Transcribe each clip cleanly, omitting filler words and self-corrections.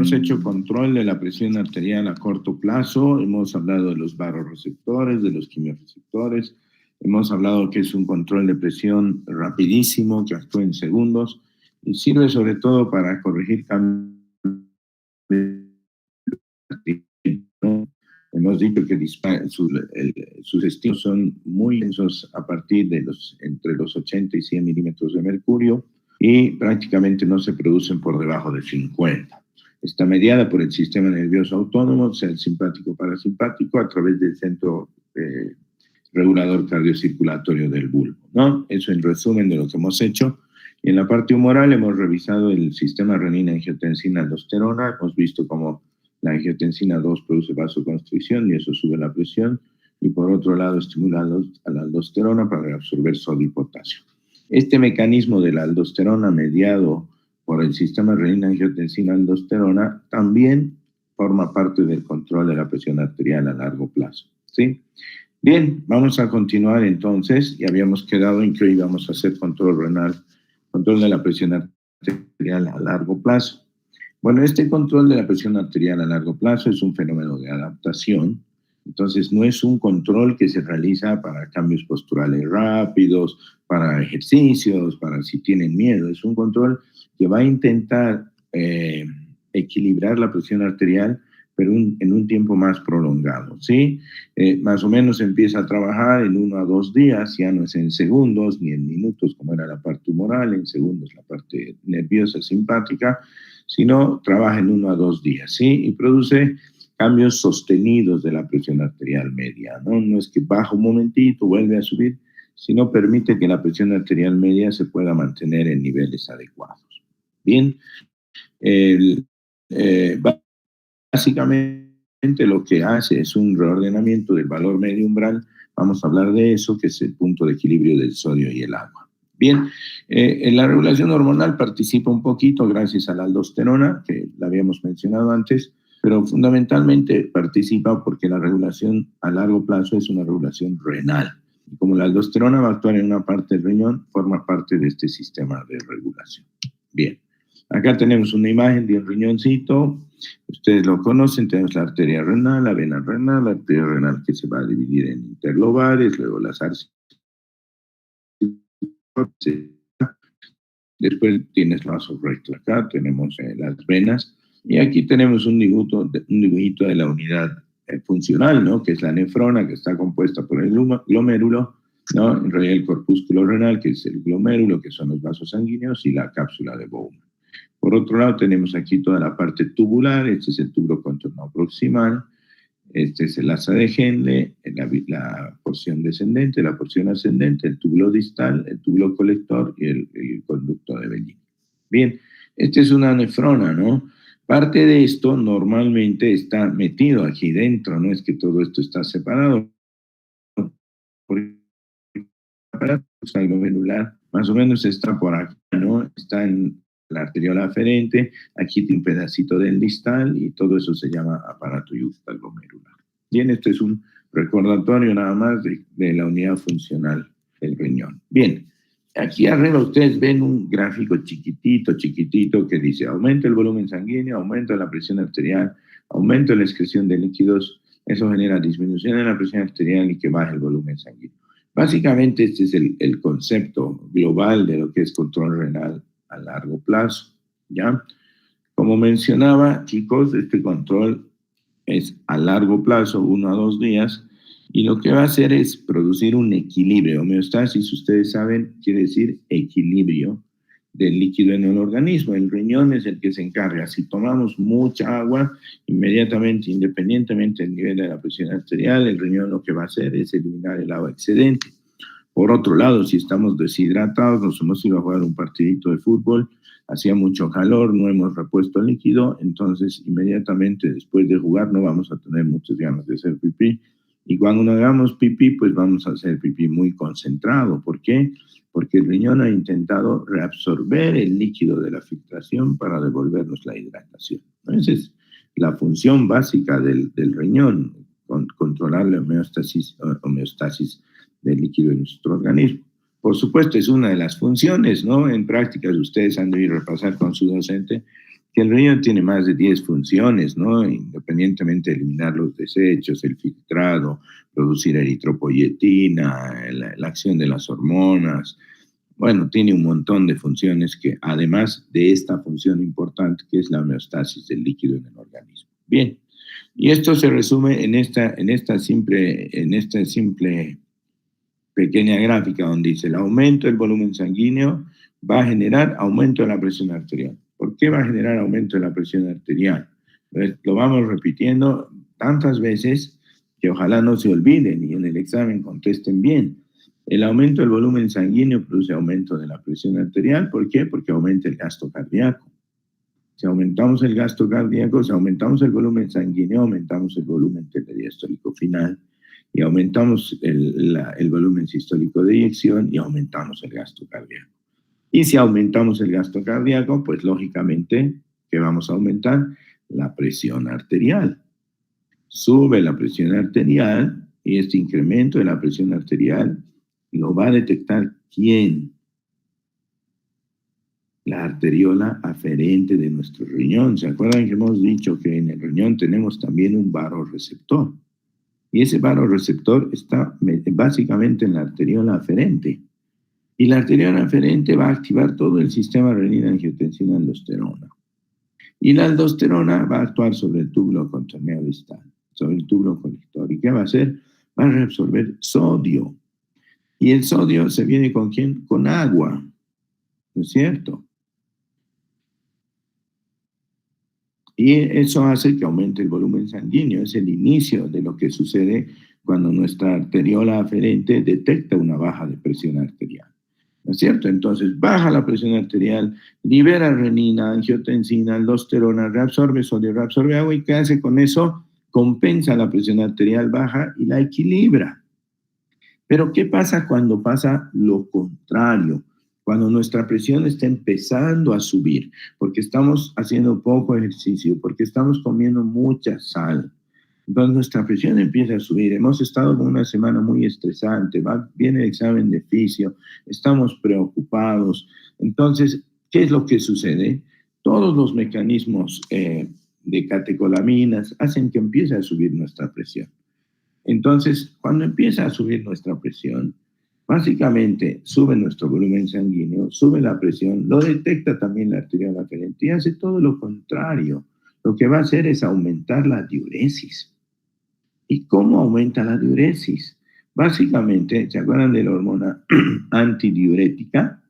hemos hecho control de la presión arterial a corto plazo, hemos hablado de los vasoreceptores, de los quimioreceptores, hemos hablado que es un control de presión rapidísimo, que actúa en segundos, y sirve sobre todo para corregir cambios, ¿no? Hemos dicho que sus estímulos son muy intensos a partir de entre los 80 y 100 milímetros de mercurio y prácticamente no se producen por debajo de 50. Está mediada por el sistema nervioso autónomo, o sea, el simpático parasimpático, a través del centro regulador cardiocirculatorio del bulbo, ¿no? Eso en resumen de lo que hemos hecho. Y en la parte humoral hemos revisado el sistema renina-angiotensina-aldosterona, hemos visto cómo la angiotensina 2 produce vasoconstricción y eso sube la presión, y por otro lado estimula a la aldosterona para absorber sodio y potasio. Este mecanismo de la aldosterona mediado por el sistema renina-angiotensina-aldosterona también forma parte del control de la presión arterial a largo plazo, ¿sí? Bien, vamos a continuar entonces, y habíamos quedado en que hoy vamos a hacer control renal, control de la presión arterial a largo plazo. Bueno, este control de la presión arterial a largo plazo es un fenómeno de adaptación, entonces no es un control que se realiza para cambios posturales rápidos, para ejercicios, para si tienen miedo, es un control que va a intentar equilibrar la presión arterial, pero en un tiempo más prolongado, ¿sí? Más o menos empieza a trabajar en 1 a 2 días, ya no es en segundos ni en minutos como era la parte humoral, en segundos la parte nerviosa simpática, sino trabaja en 1 a 2 días, ¿sí? Y produce cambios sostenidos de la presión arterial media, ¿no? No es que baja un momentito, vuelve a subir, sino permite que la presión arterial media se pueda mantener en niveles adecuados. Bien, básicamente lo que hace es un reordenamiento del valor medio umbral, vamos a hablar de eso, que es el punto de equilibrio del sodio y el agua. Bien, en la regulación hormonal participa un poquito gracias a la aldosterona, que la habíamos mencionado antes, pero fundamentalmente participa porque la regulación a largo plazo es una regulación renal. Y como la aldosterona va a actuar en una parte del riñón, forma parte de este sistema de regulación. Bien, acá tenemos una imagen de un riñoncito, ustedes lo conocen, tenemos la arteria renal, la vena renal, la arteria renal que se va a dividir en interlobares, luego las arterias. Después tienes vasos rectos acá, tenemos las venas, y aquí tenemos un dibujito de la unidad funcional, ¿no? Que es la nefrona, que está compuesta por el glomérulo, ¿no? En realidad el corpúsculo renal, que es el glomérulo, que son los vasos sanguíneos, y la cápsula de Bowman. Por otro lado tenemos aquí toda la parte tubular, este es el tubo contorno proximal, este es el asa de Henle, la porción descendente, la porción ascendente, el túbulo distal, el túbulo colector y el conducto de Bellini. Bien, esta es una nefrona, ¿no? Parte de esto normalmente está metido aquí dentro, no es que todo esto está separado. Porque el aparato glomerular más o menos está por acá, ¿no? Está en la arteriola aferente, aquí tiene un pedacito del distal y todo eso se llama aparato yuxtal glomerular. Bien, esto es un recordatorio nada más de la unidad funcional del riñón. Bien, aquí arriba ustedes ven un gráfico chiquitito que dice aumenta el volumen sanguíneo, aumenta la presión arterial, aumenta la excreción de líquidos, eso genera disminución en la presión arterial y que baja el volumen sanguíneo. Básicamente este es el concepto global de lo que es control renal a largo plazo, ¿ya? Como mencionaba, chicos, este control es a largo plazo, 1 a 2 días, y lo que va a hacer es producir un equilibrio. Homeostasis, ustedes saben, quiere decir equilibrio del líquido en el organismo. El riñón es el que se encarga. Si tomamos mucha agua, inmediatamente, independientemente del nivel de la presión arterial, el riñón lo que va a hacer es eliminar el agua excedente. Por otro lado, si estamos deshidratados, nos hemos ido a jugar un partidito de fútbol, hacía mucho calor, no hemos repuesto el líquido, entonces inmediatamente después de jugar no vamos a tener muchas ganas de hacer pipí. Y cuando no hagamos pipí, pues vamos a hacer pipí muy concentrado. ¿Por qué? Porque el riñón ha intentado reabsorber el líquido de la filtración para devolvernos la hidratación. Esa es la función básica del riñón, controlar la homeostasis del líquido en nuestro organismo. Por supuesto, es una de las funciones, ¿no? En prácticas ustedes han de ir a repasar con su docente que el riñón tiene más de 10 funciones, ¿no? Independientemente de eliminar los desechos, el filtrado, producir eritropoyetina, la acción de las hormonas. Bueno, tiene un montón de funciones que, además de esta función importante, que es la homeostasis del líquido en el organismo. Bien, y esto se resume en esta simple pequeña gráfica donde dice el aumento del volumen sanguíneo va a generar aumento de la presión arterial. ¿Por qué va a generar aumento de la presión arterial? Pues lo vamos repitiendo tantas veces que ojalá no se olviden y en el examen contesten bien. El aumento del volumen sanguíneo produce aumento de la presión arterial. ¿Por qué? Porque aumenta el gasto cardíaco. Si aumentamos el gasto cardíaco, si aumentamos el volumen sanguíneo, aumentamos el volumen diastólico final y aumentamos el volumen sistólico de eyección y aumentamos el gasto cardíaco. Y si aumentamos el gasto cardíaco, pues lógicamente, ¿qué vamos a aumentar? La presión arterial. Sube la presión arterial y este incremento de la presión arterial lo va a detectar ¿quién? La arteriola aferente de nuestro riñón. ¿Se acuerdan que hemos dicho que en el riñón tenemos también un vasoreceptor? Y ese vasoreceptor está básicamente en la arteriola aferente. Y la arteriola aferente va a activar todo el sistema renina-angiotensina-aldosterona. Y la aldosterona va a actuar sobre el túbulo contorneo distal, sobre el túbulo colector. ¿Y qué va a hacer? Va a reabsorber sodio. Y el sodio se viene ¿con quién? Con agua. ¿No es cierto? Y eso hace que aumente el volumen sanguíneo. Es el inicio de lo que sucede cuando nuestra arteriola aferente detecta una baja de presión arterial. ¿No es cierto? Entonces baja la presión arterial, libera renina, angiotensina, aldosterona, reabsorbe sodio, reabsorbe agua. ¿Y qué hace con eso? Compensa la presión arterial baja y la equilibra. Pero ¿qué pasa cuando pasa lo contrario? Cuando nuestra presión está empezando a subir, porque estamos haciendo poco ejercicio, porque estamos comiendo mucha sal. Entonces nuestra presión empieza a subir. Hemos estado con una semana muy estresante, viene el examen de fisio, estamos preocupados. Entonces, ¿qué es lo que sucede? Todos los mecanismos de catecolaminas hacen que empiece a subir nuestra presión. Entonces, cuando empieza a subir nuestra presión, básicamente sube nuestro volumen sanguíneo, sube la presión, lo detecta también la arteriola aferente y hace todo lo contrario. Lo que va a hacer es aumentar la diuresis. ¿Y cómo aumenta la diuresis? Básicamente, ¿se acuerdan de la hormona antidiurética?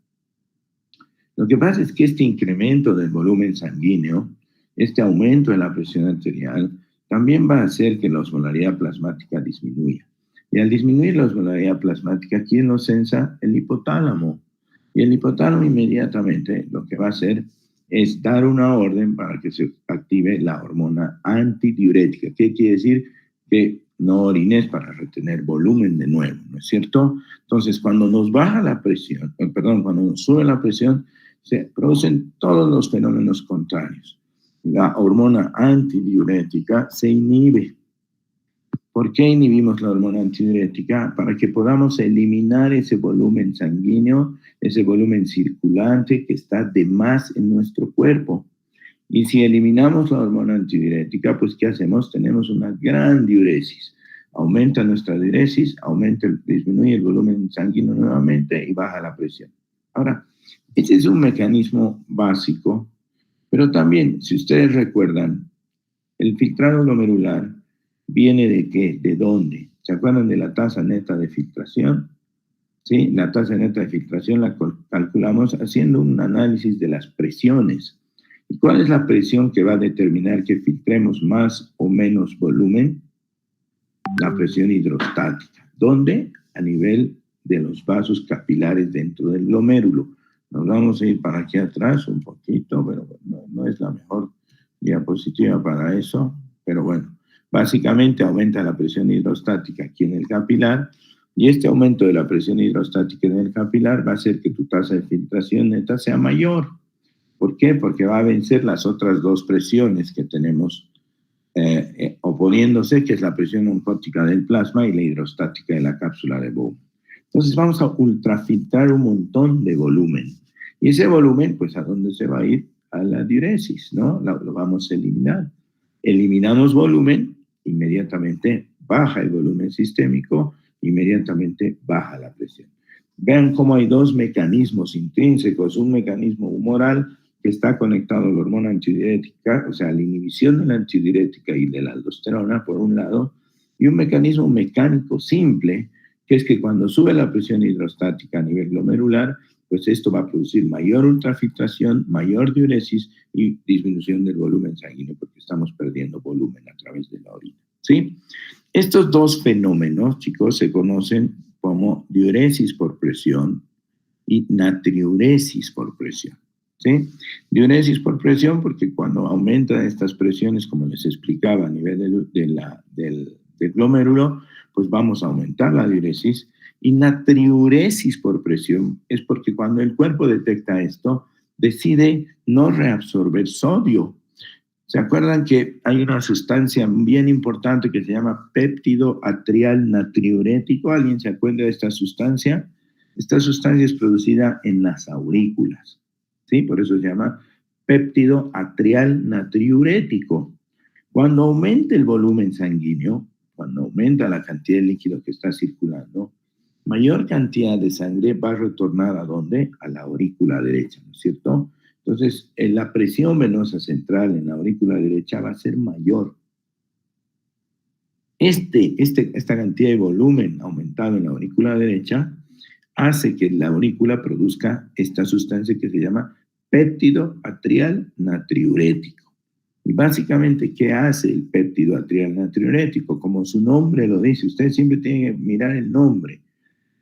Lo que pasa es que este incremento del volumen sanguíneo, este aumento de la presión arterial, también va a hacer que la osmolaridad plasmática disminuya. Y al disminuir la osmolaridad plasmática, ¿quién lo sensa? El hipotálamo. Y el hipotálamo inmediatamente lo que va a hacer es dar una orden para que se active la hormona antidiurética. ¿Qué quiere decir? Que no orines para retener volumen de nuevo, ¿no es cierto? Entonces, cuando nos baja la presión, cuando nos sube la presión, se producen todos los fenómenos contrarios. La hormona antidiurética se inhibe. ¿Por qué inhibimos la hormona antidiurética? Para que podamos eliminar ese volumen sanguíneo, ese volumen circulante que está de más en nuestro cuerpo. Y si eliminamos la hormona antidiurética, pues ¿qué hacemos? Tenemos una gran diuresis. Aumenta nuestra diuresis, disminuye el volumen sanguíneo nuevamente y baja la presión. Ahora, ese es un mecanismo básico, pero también, si ustedes recuerdan, el filtrado glomerular viene ¿de qué? ¿De dónde? ¿Se acuerdan de la tasa neta de filtración? Sí, la tasa neta de filtración la calculamos haciendo un análisis de las presiones. ¿Y cuál es la presión que va a determinar que filtremos más o menos volumen? La presión hidrostática. ¿Dónde? A nivel de los vasos capilares dentro del glomérulo. Nos vamos a ir para aquí atrás un poquito, pero no es la mejor diapositiva para eso. Pero bueno, básicamente aumenta la presión hidrostática aquí en el capilar y este aumento de la presión hidrostática en el capilar va a hacer que tu tasa de filtración neta sea mayor. ¿Por qué? Porque va a vencer las otras dos presiones que tenemos oponiéndose, que es la presión oncótica del plasma y la hidrostática de la cápsula de Bowman. Entonces vamos a ultrafiltrar un montón de volumen. Y ese volumen, pues, ¿a dónde se va a ir? a la diuresis, ¿no? Lo vamos a eliminar. Eliminamos volumen, inmediatamente baja el volumen sistémico, inmediatamente baja la presión. Vean cómo hay dos mecanismos intrínsecos, un mecanismo humoral que está conectado a la hormona antidiurética, o sea, a la inhibición de la antidiurética y de la aldosterona, por un lado, y un mecanismo mecánico simple, que es que cuando sube la presión hidrostática a nivel glomerular, pues esto va a producir mayor ultrafiltración, mayor diuresis y disminución del volumen sanguíneo, porque estamos perdiendo volumen a través de la orina, ¿sí? Estos dos fenómenos, chicos, se conocen como diuresis por presión y natriuresis por presión, ¿sí? Diuresis por presión porque cuando aumentan estas presiones, como les explicaba a nivel del glomérulo, pues vamos a aumentar la diuresis. Y natriuresis por presión es porque cuando el cuerpo detecta esto, decide no reabsorber sodio. ¿Se acuerdan que hay una sustancia bien importante que se llama péptido atrial natriurético? ¿Alguien se acuerda de esta sustancia? Esta sustancia es producida en las aurículas, ¿sí? Por eso se llama péptido atrial natriurético. Cuando aumenta el volumen sanguíneo, cuando aumenta la cantidad de líquido que está circulando, mayor cantidad de sangre va a retornar ¿a dónde? A la aurícula derecha, ¿no es cierto? Entonces, la presión venosa central en la aurícula derecha va a ser mayor. Esta cantidad de volumen aumentado en la aurícula derecha hace que la aurícula produzca esta sustancia que se llama péptido atrial natriurético. Y básicamente, ¿qué hace el péptido atrial natriurético? Como su nombre lo dice, ustedes siempre tienen que mirar el nombre.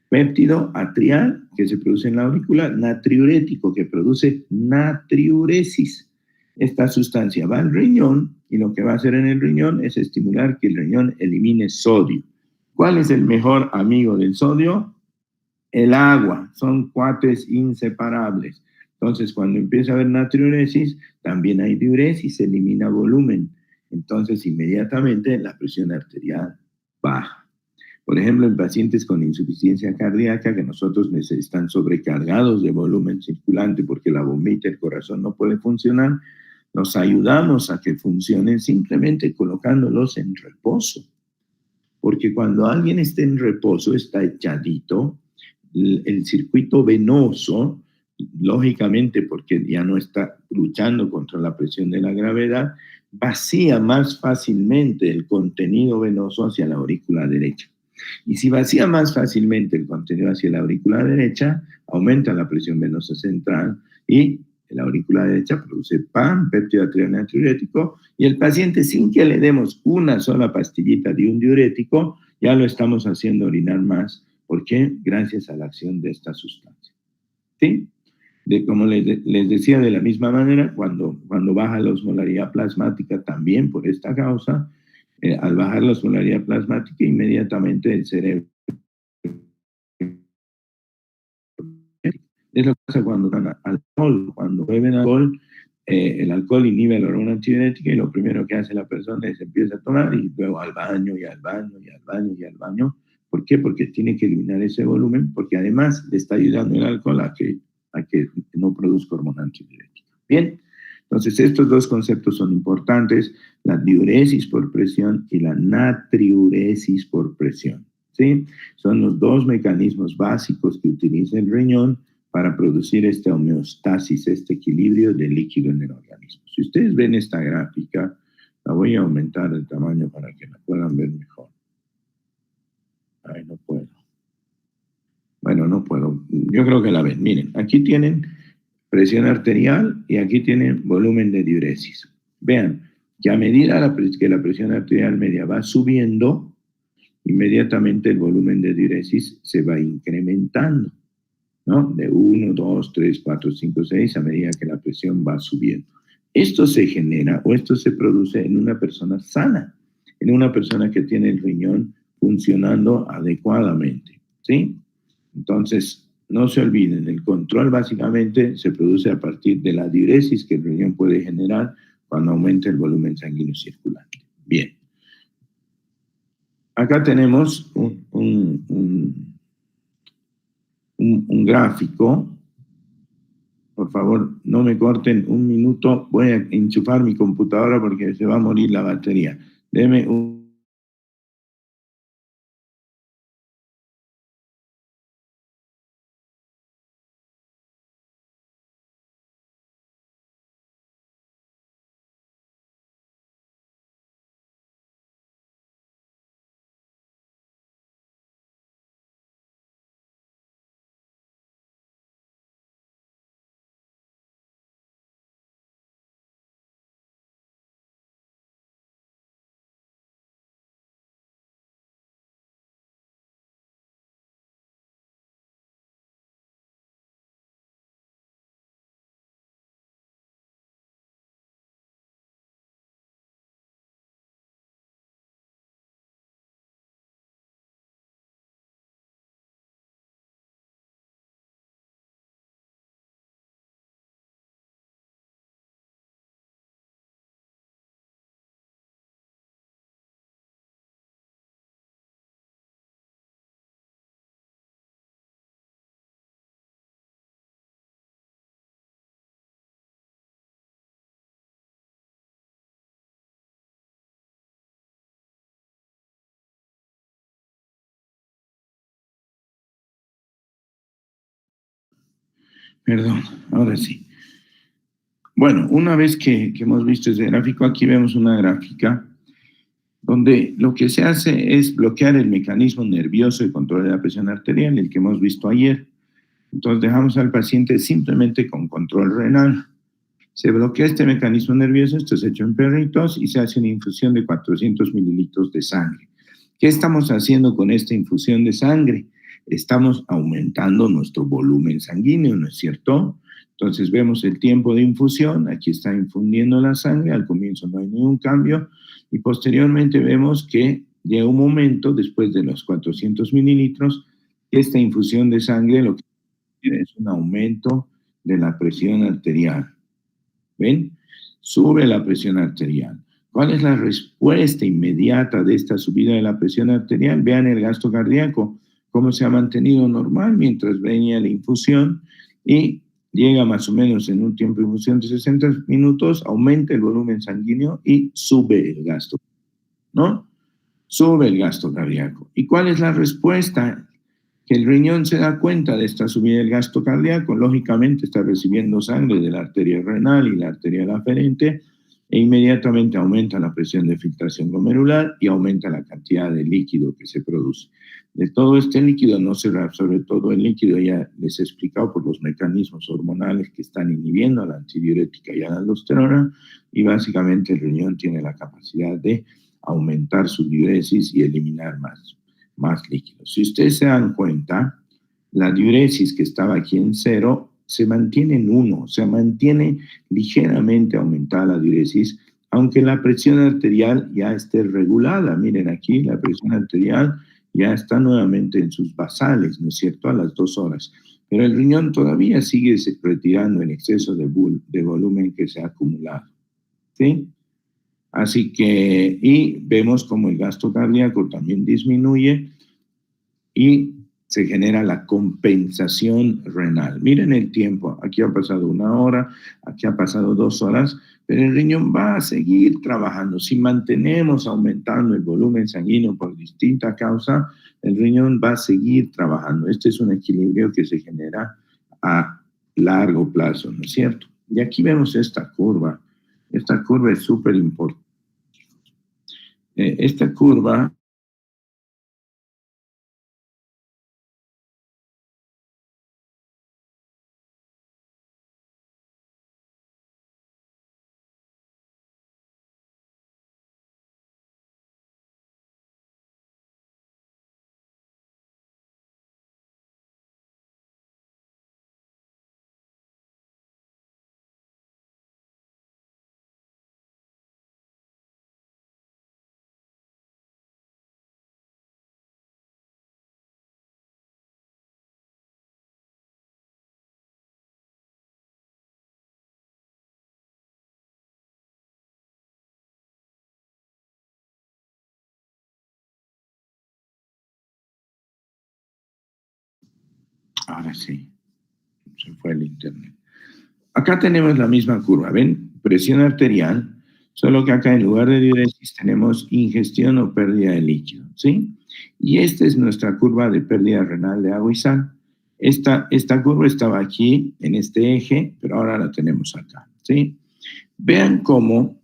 Péptido atrial, que se produce en la aurícula, natriurético, que produce natriuresis. Esta sustancia va al riñón y lo que va a hacer en el riñón es estimular que el riñón elimine sodio. ¿Cuál es el mejor amigo del sodio? El agua. Son cuates inseparables. Entonces, cuando empieza a haber natriuresis, también hay diuresis, se elimina volumen. Entonces, inmediatamente la presión arterial baja. Por ejemplo, en pacientes con insuficiencia cardíaca, que nosotros están sobrecargados de volumen circulante porque la bombita, el corazón no puede funcionar, los ayudamos a que funcionen simplemente colocándolos en reposo. Porque cuando alguien está en reposo, está echadito, el circuito venoso, lógicamente porque ya no está luchando contra la presión de la gravedad, vacía más fácilmente el contenido venoso hacia la aurícula derecha. Y si vacía más fácilmente el contenido hacia la aurícula derecha, aumenta la presión venosa central y la aurícula derecha produce PAN, péptido atrial natriurético, y el paciente, sin que le demos una sola pastillita de un diurético, ya lo estamos haciendo orinar más. ¿Por qué? Gracias a la acción de esta sustancia. ¿Sí? Como les decía, de la misma manera, cuando baja la osmolaridad plasmática, también por esta causa, al bajar la osmolaridad plasmática, inmediatamente el cerebro. Es lo que pasa cuando dan alcohol. Cuando beben alcohol, el alcohol inhibe la hormona antidiurética y lo primero que hace la persona es empieza a tomar y luego al baño y al baño y al baño y al baño. ¿Por qué? Porque tiene que eliminar ese volumen, porque además le está ayudando el alcohol a que no produzca hormona antidiurética. Bien, entonces estos dos conceptos son importantes, la diuresis por presión y la natriuresis por presión, ¿sí? Son los dos mecanismos básicos que utiliza el riñón para producir esta homeostasis, este equilibrio de líquido en el organismo. Si ustedes ven esta gráfica, la voy a aumentar el tamaño para que la puedan ver mejor. Ay, no puedo. Bueno, no puedo. Yo creo que la ven. Miren, aquí tienen presión arterial y aquí tienen volumen de diuresis. Vean que a medida que la presión arterial media va subiendo, inmediatamente el volumen de diuresis se va incrementando, ¿no? De 1, 2, 3, 4, 5, 6, a medida que la presión va subiendo. Esto se genera o esto se produce en una persona sana, en una persona que tiene el riñón funcionando adecuadamente, ¿sí? Entonces, no se olviden, el control básicamente se produce a partir de la diuresis que el riñón puede generar cuando aumenta el volumen sanguíneo circulante. Bien. Acá tenemos un gráfico, Por favor, no me corten un minuto. Voy a enchufar mi computadora porque se va a morir la batería. Deme un... Perdón, ahora sí. Bueno, una vez que hemos visto ese gráfico, aquí vemos una gráfica donde lo que se hace es bloquear el mecanismo nervioso de control de la presión arterial, el que hemos visto ayer. Entonces dejamos al paciente simplemente con control renal. Se bloquea este mecanismo nervioso, esto es hecho en perritos, y se hace una infusión de 400 mililitros de sangre. ¿Qué estamos haciendo con esta infusión de sangre? Estamos aumentando nuestro volumen sanguíneo, ¿no es cierto? Entonces vemos el tiempo de infusión, aquí está infundiendo la sangre, al comienzo no hay ningún cambio, y posteriormente vemos que llega un momento, después de los 400 mililitros, que esta infusión de sangre lo que tiene es un aumento de la presión arterial. ¿Ven? Sube la presión arterial. ¿Cuál es la respuesta inmediata de esta subida de la presión arterial? Vean el gasto cardíaco, cómo se ha mantenido normal mientras venía la infusión y llega más o menos en un tiempo de infusión de 60 minutos, aumenta el volumen sanguíneo y sube el gasto, ¿no? Sube el gasto cardíaco. ¿Y cuál es la respuesta? Que el riñón se da cuenta de esta subida del gasto cardíaco, lógicamente está recibiendo sangre de la arteria renal y la arteria aferente, e inmediatamente aumenta la presión de filtración glomerular y aumenta la cantidad de líquido que se produce. De todo este líquido no se reabsorbe todo el líquido, ya les he explicado por los mecanismos hormonales que están inhibiendo a la antidiurética y a la aldosterona, y básicamente el riñón tiene la capacidad de aumentar su diuresis y eliminar más líquidos. Si ustedes se dan cuenta, la diuresis que estaba aquí en 0 se mantiene en 1, se mantiene ligeramente aumentada la diuresis, aunque la presión arterial ya esté regulada. Miren aquí, la presión arterial ya está nuevamente en sus basales, ¿no es cierto?, a las 2 horas. Pero el riñón todavía sigue retirando el exceso de volumen que se ha acumulado. ¿Sí? Así que, y vemos como el gasto cardíaco también disminuye y se genera la compensación renal. Miren el tiempo, aquí ha pasado 1 hora, aquí ha pasado 2 horas, pero el riñón va a seguir trabajando. Si mantenemos aumentando el volumen sanguíneo por distinta causa, el riñón va a seguir trabajando. Este es un equilibrio que se genera a largo plazo, ¿no es cierto? Y aquí vemos esta curva. Esta curva es súper importante. Esta curva ahora sí, se fue el internet. Acá tenemos la misma curva, ¿ven? Presión arterial, solo que acá en lugar de diuresis tenemos ingestión o pérdida de líquido, ¿sí? Y esta es nuestra curva de pérdida renal de agua y sal. Esta curva estaba aquí, en este eje, pero ahora la tenemos acá, ¿sí? Vean cómo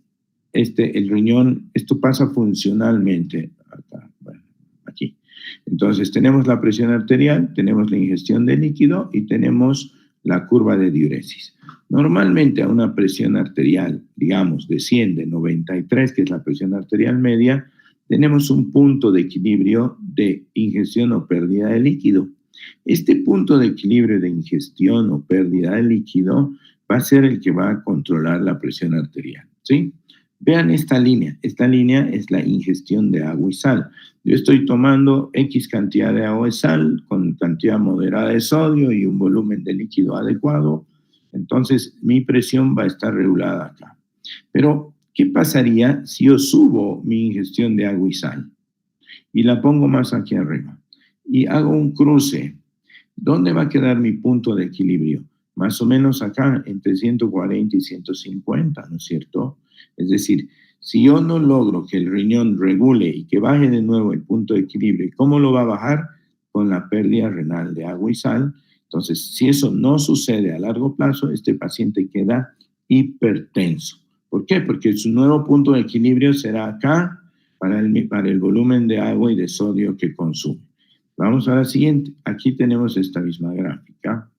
el riñón, esto pasa funcionalmente acá, bueno, aquí. Entonces tenemos la presión arterial, tenemos la ingestión de líquido y tenemos la curva de diuresis. Normalmente a una presión arterial, digamos, de 100, de 93, que es la presión arterial media, tenemos un punto de equilibrio de ingestión o pérdida de líquido. Este punto de equilibrio de ingestión o pérdida de líquido va a ser el que va a controlar la presión arterial, ¿sí? Vean esta línea es la ingestión de agua y sal. Yo estoy tomando X cantidad de agua y sal con cantidad moderada de sodio y un volumen de líquido adecuado, entonces mi presión va a estar regulada acá. Pero, ¿qué pasaría si yo subo mi ingestión de agua y sal y la pongo más aquí arriba y hago un cruce? ¿Dónde va a quedar mi punto de equilibrio? Más o menos acá, entre 140 y 150, ¿no es cierto? Es decir, si yo no logro que el riñón regule y que baje de nuevo el punto de equilibrio, ¿y cómo lo va a bajar? Con la pérdida renal de agua y sal. Entonces, si eso no sucede a largo plazo, este paciente queda hipertenso. ¿Por qué? Porque su nuevo punto de equilibrio será acá para el volumen de agua y de sodio que consume. Vamos a la siguiente. Aquí tenemos esta misma gráfica.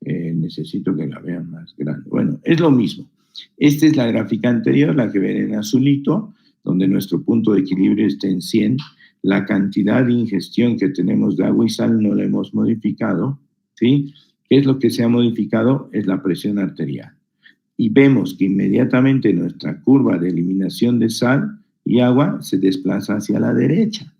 Necesito que la vean más grande. Bueno, es lo mismo. Esta es la gráfica anterior, la que ven en azulito, donde nuestro punto de equilibrio está en 100. La cantidad de ingestión que tenemos de agua y sal no la hemos modificado, ¿sí? ¿Qué es lo que se ha modificado? Es la presión arterial. Y vemos que inmediatamente nuestra curva de eliminación de sal y agua se desplaza hacia la derecha.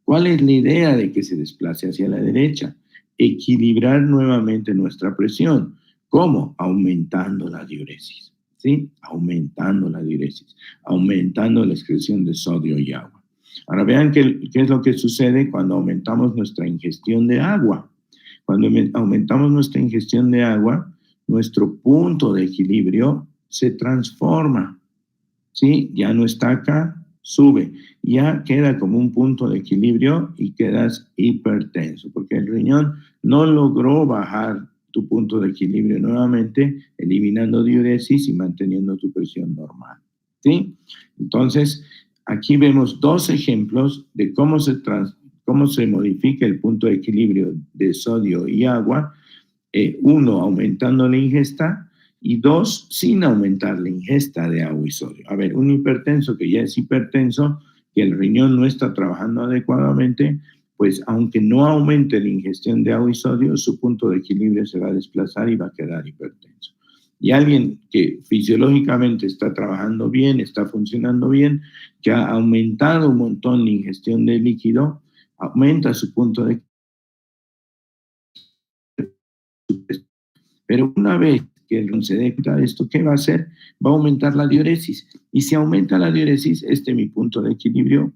¿Cuál es la idea de que se desplace hacia la derecha? Equilibrar nuevamente nuestra presión. ¿Cómo? Aumentando la diuresis, ¿sí? Aumentando la diuresis, aumentando la excreción de sodio y agua. Ahora vean qué es lo que sucede cuando aumentamos nuestra ingestión de agua. Cuando aumentamos nuestra ingestión de agua, nuestro punto de equilibrio se transforma, ¿sí? Ya no está acá, sube, ya queda como un punto de equilibrio y quedas hipertenso, porque el riñón no logró bajar tu punto de equilibrio nuevamente, eliminando diuresis y manteniendo tu presión normal, ¿sí? Entonces, aquí vemos dos ejemplos de cómo se modifica el punto de equilibrio de sodio y agua, uno, aumentando la ingesta, y dos, sin aumentar la ingesta de agua y sodio. A ver, un hipertenso que ya es hipertenso, que el riñón no está trabajando adecuadamente, pues aunque no aumente la ingestión de agua y sodio, su punto de equilibrio se va a desplazar y va a quedar hipertenso. Y alguien que fisiológicamente está trabajando bien, está funcionando bien, que ha aumentado un montón la ingestión de líquido, aumenta su punto de equilibrio. Pero una vez que el riñón se dé cuenta de esto, ¿qué va a hacer? Va a aumentar la diuresis. Y si aumenta la diuresis, mi punto de equilibrio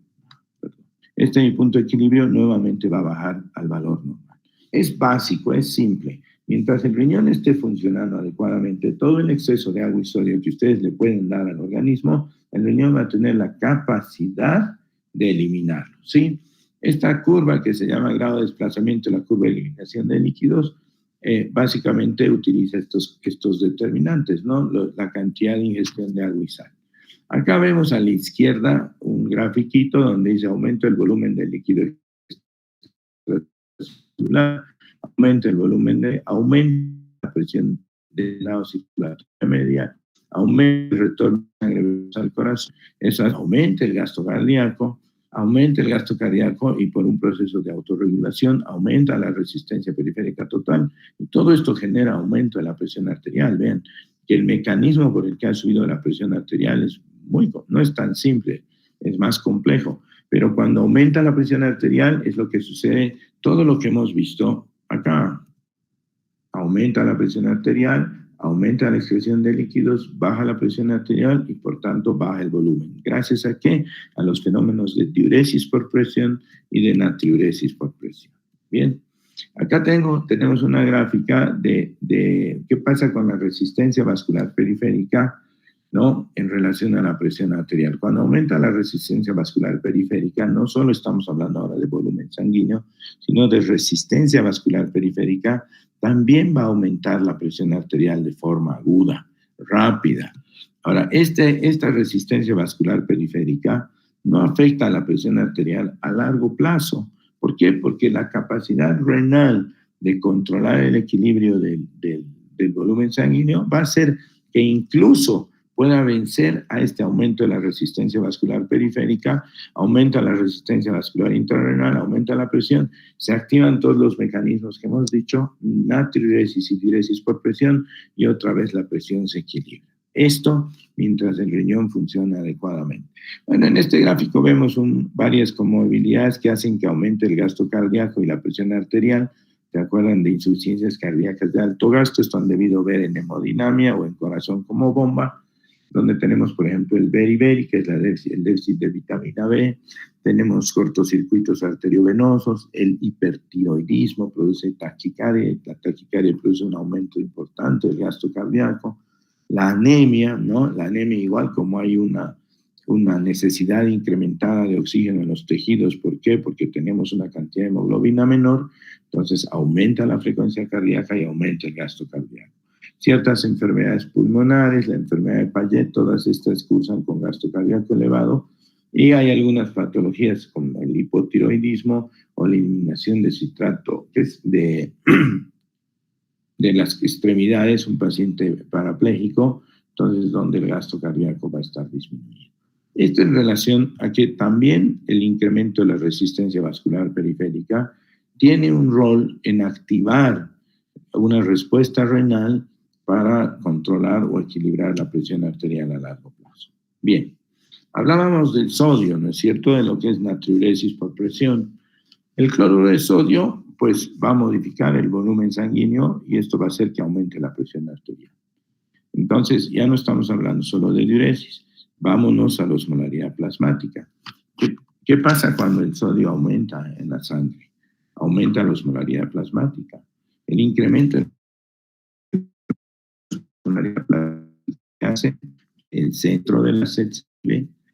nuevamente va a bajar al valor normal. Es básico, es simple. Mientras el riñón esté funcionando adecuadamente, todo el exceso de agua y sodio que ustedes le pueden dar al organismo, el riñón va a tener la capacidad de eliminarlo, ¿sí? Esta curva que se llama grado de desplazamiento, la curva de eliminación de líquidos, básicamente utiliza estos determinantes, ¿no? La cantidad de ingestión de agua y sal. Acá vemos a la izquierda un grafiquito donde dice aumento el volumen de líquido circular, aumenta el volumen aumenta la presión del lado circulatorio media, aumenta el retorno de sangre al corazón, eso aumenta el gasto cardíaco, y por un proceso de autorregulación aumenta la resistencia periférica total y todo esto genera aumento de la presión arterial. Vean que el mecanismo por el que ha subido la presión arterial no es tan simple, es más complejo, pero cuando aumenta la presión arterial es lo que sucede, todo lo que hemos visto acá. Aumenta la presión arterial, aumenta la excreción de líquidos, baja la presión arterial y por tanto baja el volumen. ¿Gracias a qué? A los fenómenos de diuresis por presión y de natriuresis por presión. Bien, Acá tenemos una gráfica de qué pasa con la resistencia vascular periférica, ¿no? En relación a la presión arterial. Cuando aumenta la resistencia vascular periférica, no solo estamos hablando ahora de volumen sanguíneo, sino de resistencia vascular periférica, también va a aumentar la presión arterial de forma aguda, rápida. Ahora, esta resistencia vascular periférica no afecta a la presión arterial a largo plazo. ¿Por qué? Porque la capacidad renal de controlar el equilibrio del volumen sanguíneo va a hacer que incluso pueda vencer a este aumento de la resistencia vascular periférica, aumenta la resistencia vascular intrarrenal, aumenta la presión, se activan todos los mecanismos que hemos dicho, natriuresis y diuresis por presión, y otra vez la presión se equilibra. Esto mientras el riñón funciona adecuadamente. Bueno, en este gráfico vemos varias comorbilidades que hacen que aumente el gasto cardíaco y la presión arterial. ¿Se acuerdan de insuficiencias cardíacas de alto gasto? Esto han debido ver en hemodinamia o en corazón como bomba, donde tenemos, por ejemplo, el beriberi, que es el déficit de vitamina B, tenemos cortocircuitos arteriovenosos, el hipertiroidismo produce taquicardia, la taquicardia produce un aumento importante del gasto cardíaco, la anemia, ¿no? La anemia igual como hay una necesidad incrementada de oxígeno en los tejidos. ¿Por qué? Porque tenemos una cantidad de hemoglobina menor, entonces aumenta la frecuencia cardíaca y aumenta el gasto cardíaco. Ciertas enfermedades pulmonares, la enfermedad de Payet, todas estas cursan con gasto cardíaco elevado, y hay algunas patologías como el hipotiroidismo o la eliminación de citrato, que es de las extremidades, un paciente parapléjico, entonces donde el gasto cardíaco va a estar disminuido. Esto en relación a que también el incremento de la resistencia vascular periférica tiene un rol en activar una respuesta renal para controlar o equilibrar la presión arterial a largo plazo. Bien, hablábamos del sodio, ¿no es cierto?, de lo que es natriuresis por presión. El cloruro de sodio, pues, va a modificar el volumen sanguíneo y esto va a hacer que aumente la presión arterial. Entonces, ya no estamos hablando solo de diuresis, vámonos a la osmolaridad plasmática. ¿Qué pasa cuando el sodio aumenta en la sangre? Aumenta la osmolaridad plasmática. El incremento de hace el centro de la célula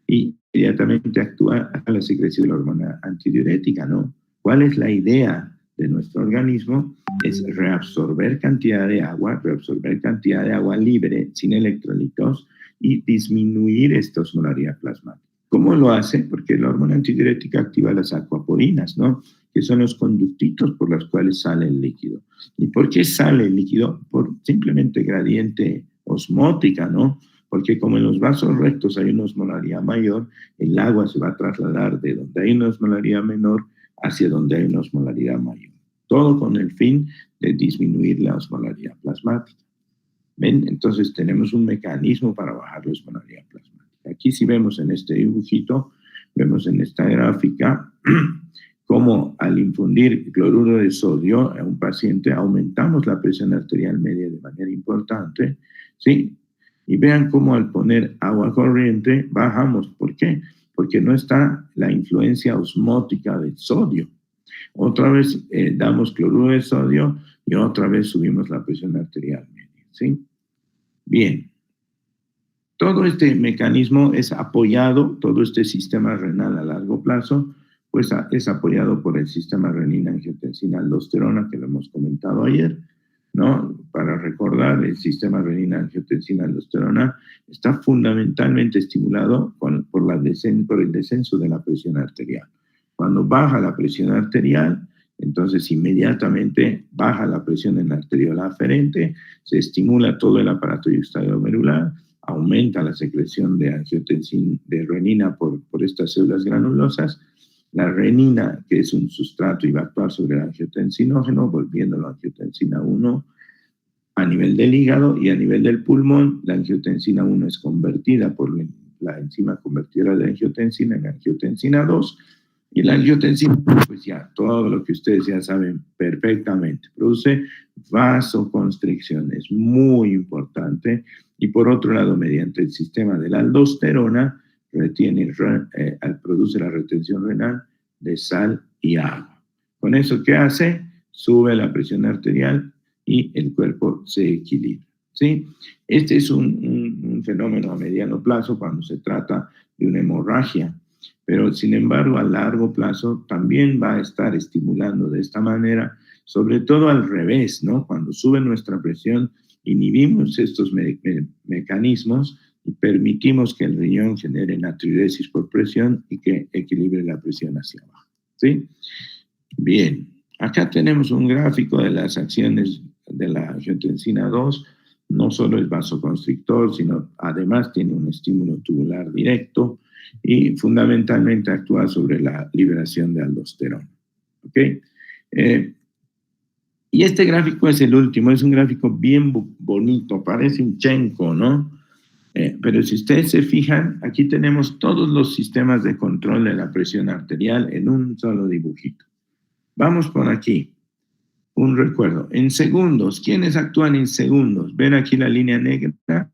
y inmediatamente actúa a la secreción de la hormona antidiurética, ¿no? ¿Cuál es la idea de nuestro organismo? Es reabsorber cantidad de agua libre, sin electrolitos, y disminuir esta osmolaridad plasmática. ¿Cómo lo hace? Porque la hormona antidiurética activa las acuaporinas, ¿no?, que son los conductitos por los cuales sale el líquido. ¿Y por qué sale el líquido? Por simplemente gradiente osmótica, ¿no? Porque como en los vasos rectos hay una osmolaridad mayor, el agua se va a trasladar de donde hay una osmolaridad menor hacia donde hay una osmolaridad mayor. Todo con el fin de disminuir la osmolaridad plasmática. ¿Ven? Entonces tenemos un mecanismo para bajar la osmolaridad plasmática. Aquí si vemos en este dibujito, vemos en esta gráfica, cómo al infundir cloruro de sodio a un paciente aumentamos la presión arterial media de manera importante, ¿sí? Y vean cómo al poner agua corriente bajamos. ¿Por qué? Porque no está la influencia osmótica del sodio. Otra vez damos cloruro de sodio y otra vez subimos la presión arterial media, ¿sí? Bien. Todo este mecanismo es apoyado, todo este sistema renal a largo plazo, pues es apoyado por el sistema renina-angiotensina-aldosterona, que lo hemos comentado ayer, ¿no? Para recordar, el sistema renina-angiotensina-aldosterona está fundamentalmente estimulado por el descenso de la presión arterial. Cuando baja la presión arterial, entonces inmediatamente baja la presión en la arteriola aferente, se estimula todo el aparato yuxtaglomerular, aumenta la secreción de angiotensina, de renina por estas células granulosas. La renina, que es un sustrato, y va a actuar sobre el angiotensinógeno, volviéndolo a angiotensina 1 a nivel del hígado, y a nivel del pulmón, la angiotensina 1 es convertida por la enzima convertidora de angiotensina en angiotensina 2, y la angiotensina, pues ya, todo lo que ustedes ya saben perfectamente, produce vasoconstricción, es muy importante, y por otro lado, mediante el sistema de la aldosterona, produce la retención renal de sal y agua. ¿Con eso qué hace? sube la presión arterial y el cuerpo se equilibra, ¿sí? Este es un fenómeno a mediano plazo cuando se trata de una hemorragia, pero sin embargo a largo plazo también va a estar estimulando de esta manera, sobre todo al revés, ¿no? Cuando sube nuestra presión, inhibimos estos mecanismos y permitimos que el riñón genere natriuresis por presión y que equilibre la presión hacia abajo, ¿sí? Bien, acá tenemos un gráfico de las acciones de la angiotensina 2. No solo es vasoconstrictor, sino además tiene un estímulo tubular directo y fundamentalmente actúa sobre la liberación de aldosterona. ¿Ok? Y este gráfico es el último, es un gráfico bien bonito, parece un chenco, ¿no? Pero si ustedes se fijan, aquí tenemos todos los sistemas de control de la presión arterial en un solo dibujito. Vamos por aquí. Un recuerdo. En segundos, ¿quiénes actúan en segundos? ¿Ven aquí la línea negra?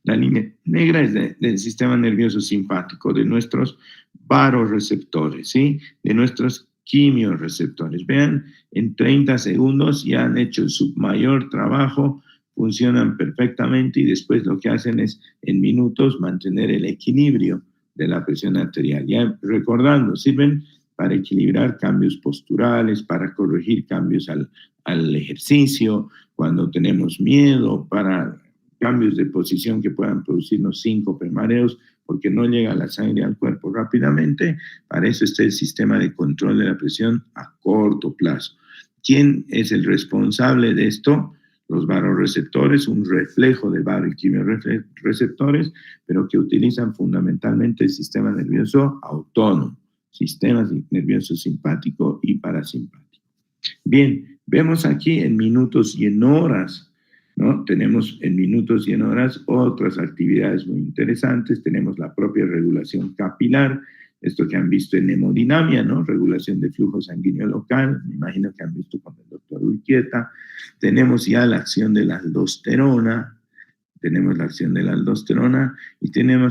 La línea negra es del sistema nervioso simpático, de nuestros vasoreceptores, ¿sí? De nuestros quimiorreceptores. Vean, en 30 segundos ya han hecho su mayor trabajo, funcionan perfectamente y después lo que hacen es, en minutos, mantener el equilibrio de la presión arterial. Ya recordando, sirven para equilibrar cambios posturales, para corregir cambios al ejercicio, cuando tenemos miedo, para cambios de posición que puedan producirnos síncope, mareos, porque no llega la sangre al cuerpo rápidamente. Para eso está el sistema de control de la presión a corto plazo. ¿Quién es el responsable de esto? Los vasoreceptores, un reflejo de varo y quimiorreceptores, pero que utilizan fundamentalmente el sistema nervioso autónomo, sistemas nervioso simpático y parasimpático. Bien, vemos aquí en minutos y en horas, ¿no? Tenemos en minutos y en horas otras actividades muy interesantes. Tenemos la propia regulación capilar, esto que han visto en hemodinamia, ¿no? Regulación de flujo sanguíneo local, me imagino que han visto con el doctor Urquieta. Tenemos ya la acción de la aldosterona, y tenemos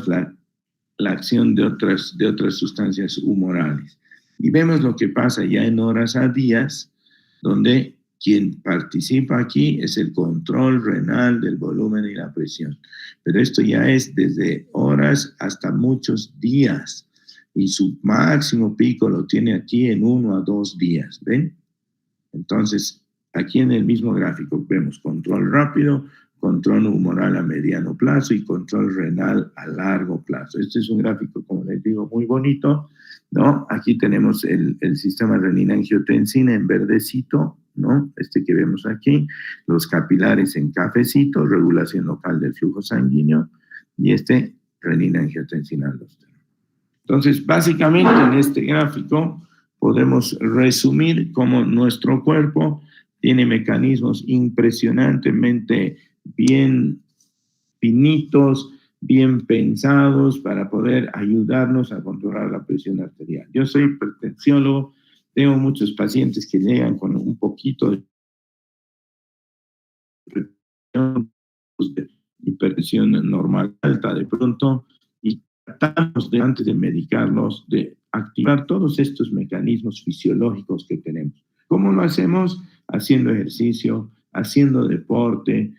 la acción de otras sustancias humorales. Y vemos lo que pasa ya en horas a días, donde quien participa aquí es el control renal del volumen y la presión. Pero esto ya es desde horas hasta muchos días. Y su máximo pico lo tiene aquí en 1 a 2 días, ¿ven? Entonces, aquí en el mismo gráfico vemos control rápido, control humoral a mediano plazo y control renal a largo plazo. Este es un gráfico, como les digo, muy bonito, ¿no? Aquí tenemos el sistema renina-angiotensina en verdecito, ¿no? Este que vemos aquí, los capilares en cafecito, regulación local del flujo sanguíneo, y este renina-angiotensina aldosterona. Entonces, básicamente en este gráfico podemos resumir cómo nuestro cuerpo tiene mecanismos impresionantemente bien finitos, bien pensados para poder ayudarnos a controlar la presión arterial. Yo soy hipertensiólogo, tengo muchos pacientes que llegan con un poquito de hipertensión normal alta de pronto y tratamos de, antes de medicarlos, de activar todos estos mecanismos fisiológicos que tenemos. ¿Cómo lo hacemos? Haciendo ejercicio, haciendo deporte,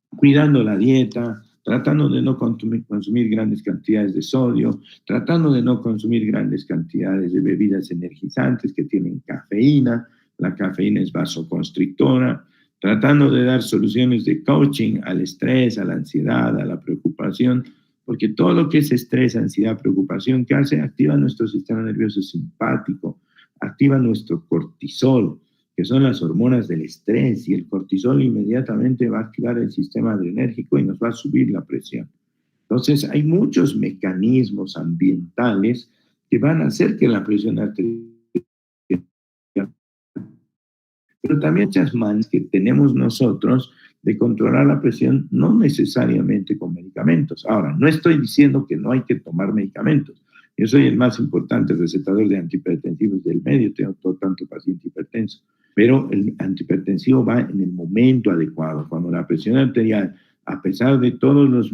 cuidando la dieta, tratando de no consumir grandes cantidades de sodio, tratando de no consumir grandes cantidades de bebidas energizantes que tienen cafeína. La cafeína es vasoconstrictora, tratando de dar soluciones de coaching al estrés, a la ansiedad, a la preocupación, porque todo lo que es estrés, ansiedad, preocupación, ¿qué hace? Activa nuestro sistema nervioso simpático, activa nuestro cortisol, que son las hormonas del estrés, y el cortisol inmediatamente va a activar el sistema adrenérgico y nos va a subir la presión. Entonces, hay muchos mecanismos ambientales que van a hacer que la presión arterial, pero también muchas maneras que tenemos nosotros de controlar la presión, no necesariamente con medicamentos. Ahora, no estoy diciendo que no hay que tomar medicamentos. Yo soy el más importante recetador de antihipertensivos del medio, tengo tanto paciente hipertenso, pero el antihipertensivo va en el momento adecuado, cuando la presión arterial a pesar de todas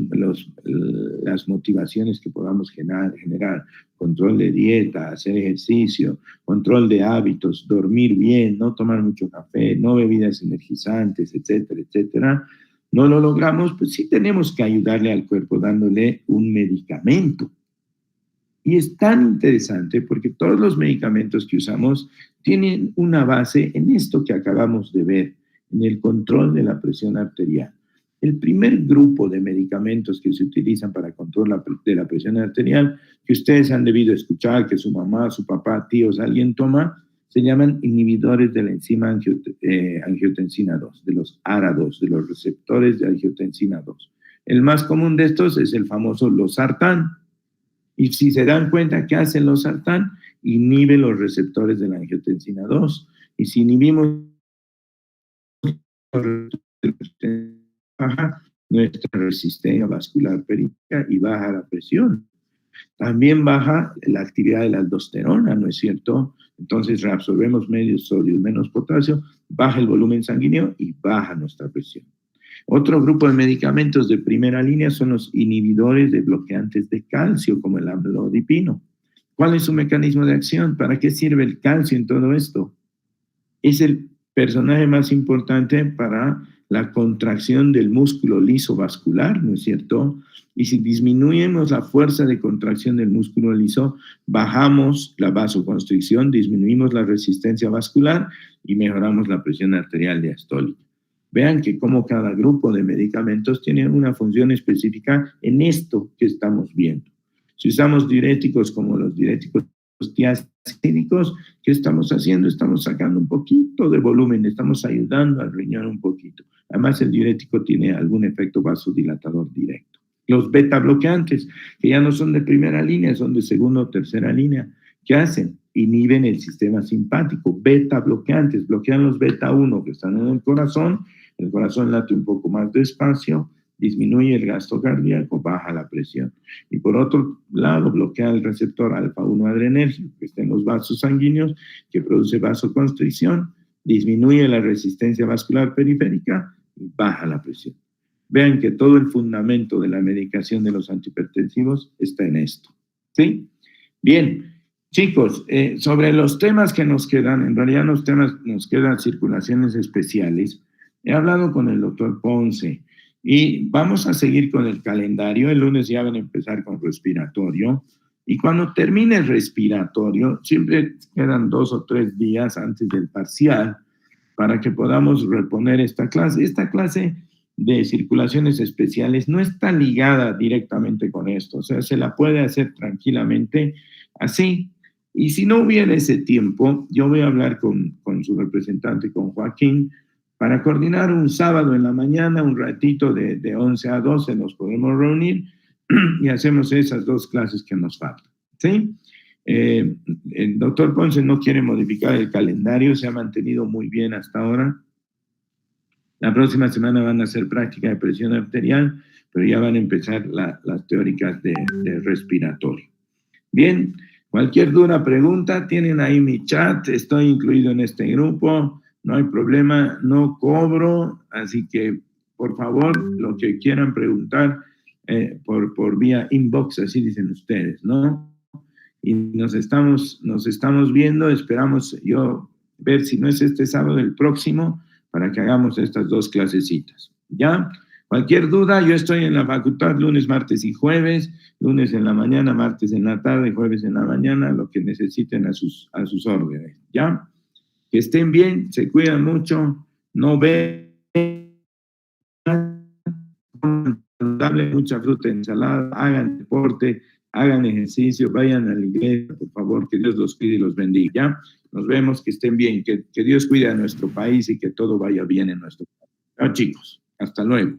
las motivaciones que podamos generar, control de dieta, hacer ejercicio, control de hábitos, dormir bien, no tomar mucho café, no bebidas energizantes, etcétera, etcétera, no lo logramos, pues sí tenemos que ayudarle al cuerpo dándole un medicamento. Y es tan interesante porque todos los medicamentos que usamos tienen una base en esto que acabamos de ver, en el control de la presión arterial. El primer grupo de medicamentos que se utilizan para control de la presión arterial, que ustedes han debido escuchar, que su mamá, su papá, tíos, alguien toma, se llaman inhibidores de la enzima angiotensina 2, de los ARA2, de los receptores de angiotensina 2. El más común de estos es el famoso losartán. Y si se dan cuenta, ¿qué hace el losartán? Inhibe los receptores de la angiotensina 2. Y si inhibimos baja nuestra resistencia vascular periférica y baja la presión. También baja la actividad de la aldosterona, ¿no es cierto? Entonces reabsorbemos menos sodio, menos potasio, baja el volumen sanguíneo y baja nuestra presión. Otro grupo de medicamentos de primera línea son los inhibidores de bloqueantes de calcio, como el amlodipino. ¿Cuál es su mecanismo de acción? ¿Para qué sirve el calcio en todo esto? Es el personaje más importante para la contracción del músculo liso vascular, ¿no es cierto? Y si disminuimos la fuerza de contracción del músculo liso, bajamos la vasoconstricción, disminuimos la resistencia vascular y mejoramos la presión arterial diastólica. Vean que como cada grupo de medicamentos tiene una función específica en esto que estamos viendo. Si usamos diuréticos como los diuréticos tiazídicos, ¿qué estamos haciendo? Estamos sacando un poquito de volumen, estamos ayudando al riñón un poquito. Además, el diurético tiene algún efecto vasodilatador directo. Los beta bloqueantes, que ya no son de primera línea, son de segunda o tercera línea, ¿qué hacen? Inhiben el sistema simpático. Beta bloqueantes, bloquean los beta 1 que están en el corazón late un poco más despacio, disminuye el gasto cardíaco, baja la presión. Y por otro lado, bloquea el receptor alfa-1 adrenérgico, que está en los vasos sanguíneos, que produce vasoconstricción, disminuye la resistencia vascular periférica y baja la presión. Vean que todo el fundamento de la medicación de los antihipertensivos está en esto. ¿Sí? Bien, chicos, sobre los temas que nos quedan, en realidad nos quedan circulaciones especiales. He hablado con el doctor Ponce y vamos a seguir con el calendario. El lunes ya van a empezar con respiratorio. Y cuando termine el respiratorio, siempre quedan 2 o 3 días antes del parcial para que podamos reponer esta clase. Esta clase de circulaciones especiales no está ligada directamente con esto. O sea, se la puede hacer tranquilamente así. Y si no hubiera ese tiempo, yo voy a hablar con su representante, con Joaquín, para coordinar un sábado en la mañana, un ratito de 11 a 12 nos podemos reunir y hacemos esas 2 clases que nos faltan, ¿sí? El doctor Ponce no quiere modificar el calendario, se ha mantenido muy bien hasta ahora. La próxima semana van a hacer práctica de presión arterial, pero ya van a empezar las teóricas de respiratorio. Bien, cualquier duda, pregunta, tienen ahí mi chat, estoy incluido en este grupo. No hay problema, no cobro, así que por favor, lo que quieran preguntar por vía inbox, así dicen ustedes, ¿no? Y nos estamos viendo, esperamos yo ver si no es este sábado, el próximo, para que hagamos estas 2 clasecitas, ¿ya? Cualquier duda, yo estoy en la facultad lunes, martes y jueves, lunes en la mañana, martes en la tarde, jueves en la mañana, lo que necesiten a sus órdenes, ¿ya? Que estén bien, se cuidan mucho, no ven saludable, mucha fruta, ensalada, hagan deporte, hagan ejercicio, vayan a la iglesia, por favor, que Dios los cuide y los bendiga, ¿ya? Nos vemos, que estén bien, que Dios cuide a nuestro país y que todo vaya bien en nuestro país. Chao, chicos, hasta luego.